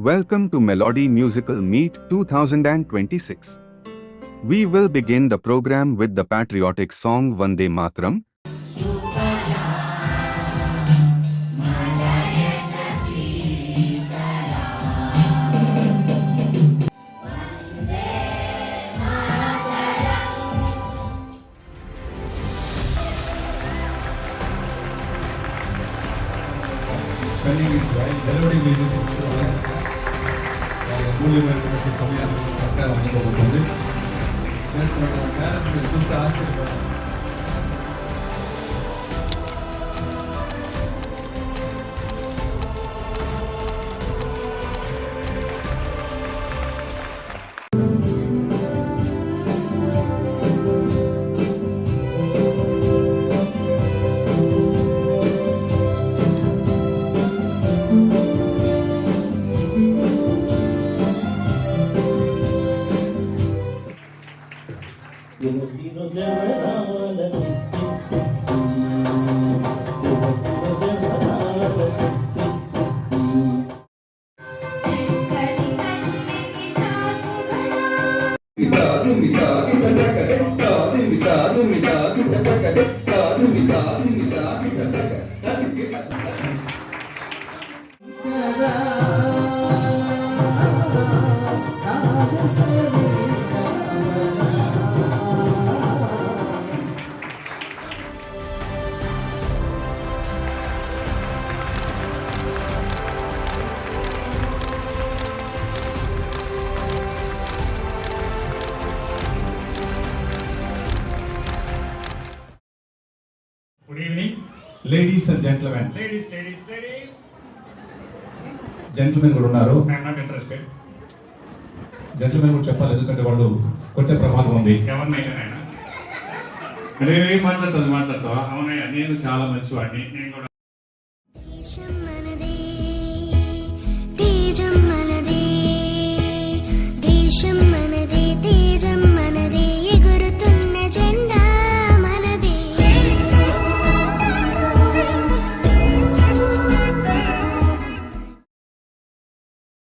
Welcome to Melody Musical Meet 2026. We will begin the program with the patriotic song Vande Mataram. Melody music అమూల్యమైనటువంటి సమయాన్ని సర్కారం అందుకోబోతుంది. మీరు చూసి ఆశ్చర్యపోతారు. Good evening. Ladies and gentlemen. Ladies. Gentlemen కూడా ఉన్నారు. I'm not interested. Gentlemen కూడా చెప్పాలి, ఎందుకంటే వాళ్ళు కొట్టే ప్రమాదం ఉంది. ఎవరినైనా నాయన అంటే ఏం మాట్లాడతావు? అవునయ్యా, నేను చాలా మంచివాడిని. నేను కూడా